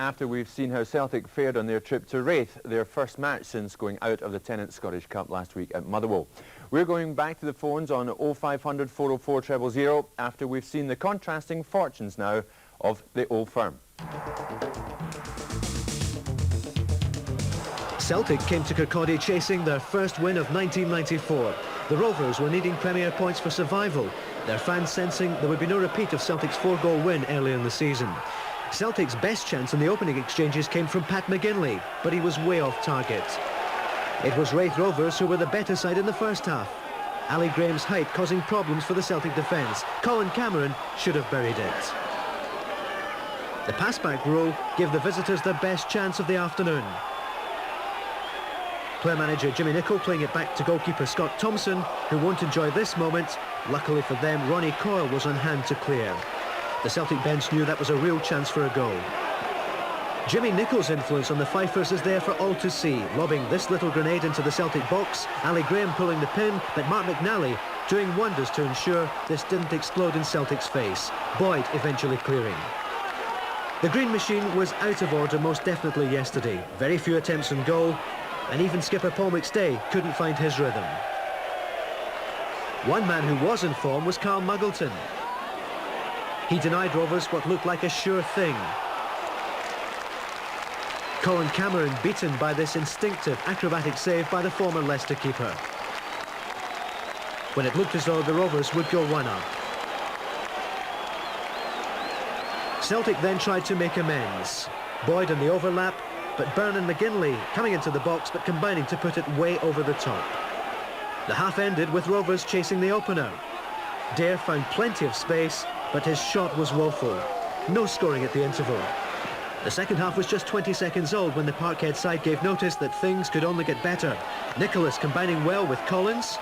after we've seen how Celtic fared on their trip to Raith, their first match since going out of the Tennant Scottish Cup last week at Motherwell. We're going back to the phones on 0500 404 000 after we've seen the contrasting fortunes now of the Old Firm. Celtic came to Kirkcaldy chasing their first win of 1994. The Rovers were needing Premier points for survival, their fans sensing there would be no repeat of Celtic's 4-goal win earlier in the season. Celtic's best chance in the opening exchanges came from Pat McGinley, but he was way off target. It was Raith Rovers who were the better side in the first half. Ali Graham's height causing problems for the Celtic defence. Colin Cameron should have buried it. The pass-back row gave the visitors their best chance of the afternoon. Player manager Jimmy Nicholl playing it back to goalkeeper Scott Thompson, who won't enjoy this moment. Luckily for them, Ronnie Coyle was on hand to clear. The Celtic bench knew that was a real chance for a goal. Jimmy Nicholl's influence on the Fifers is there for all to see, lobbing this little grenade into the Celtic box, Ali Graham pulling the pin, but Mark McNally doing wonders to ensure this didn't explode in Celtic's face. Boyd eventually clearing. The Green Machine was out of order most definitely yesterday. Very few attempts on goal, and even skipper Paul McStay couldn't find his rhythm. One man who was in form was Carl Muggleton. He denied Rovers what looked like a sure thing. Colin Cameron beaten by this instinctive acrobatic save by the former Leicester keeper. When it looked as though the Rovers would go one up. Celtic then tried to make amends. Boyd in the overlap, but Byrne and McGinley coming into the box but combining to put it way over the top. The half ended with Rovers chasing the opener. Dare found plenty of space, but his shot was woeful. No scoring at the interval. The second half was just 20 seconds old when the Parkhead side gave notice that things could only get better. Nicholas combining well with Collins.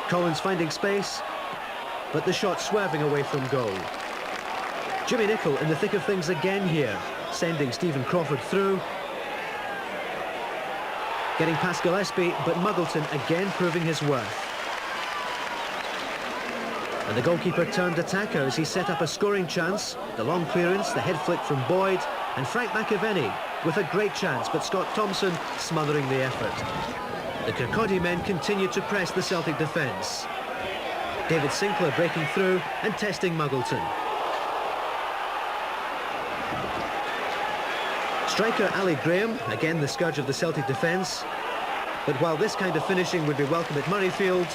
Collins finding space, but the shot swerving away from goal. Jimmy Nicholl in the thick of things again here, sending Stephen Crawford through. Getting past Gillespie, but Muggleton again proving his worth. And the goalkeeper turned attacker as he set up a scoring chance. The long clearance, the head flick from Boyd, and Frank McAvenny with a great chance, but Scott Thompson smothering the effort. The Kirkcaldy men continued to press the Celtic defence. David Sinclair breaking through and testing Muggleton. Striker Ali Graham, again the scourge of the Celtic defence. But while this kind of finishing would be welcome at Murrayfield,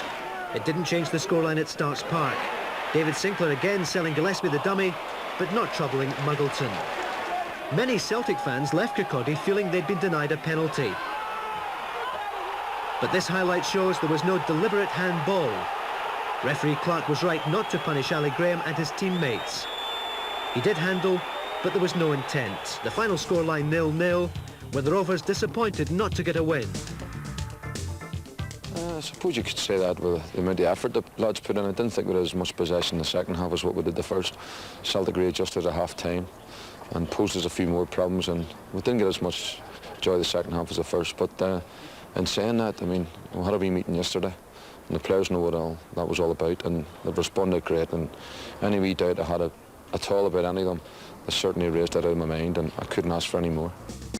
it didn't change the scoreline at Starks Park. David Sinclair again selling Gillespie the dummy, but not troubling Muggleton. Many Celtic fans left Kirkcaldy feeling they'd been denied a penalty. But this highlight shows there was no deliberate handball. Referee Clark was right not to punish Ali Graham and his teammates. He did handle, but there was no intent. The final scoreline 0-0, with the Rovers disappointed not to get a win. I suppose you could say that with the amount of effort the lads put in. I didn't think we had as much possession in the second half as what we did the first. Celtic readjusted at half-time and posed us a few more problems, and we didn't get as much joy the second half as the first. But in saying that, I mean, we had a wee meeting yesterday, and the players know what that was all about, and they've responded great. And any wee doubt I had at all about any of them, I certainly erased that out of my mind, and I couldn't ask for any more.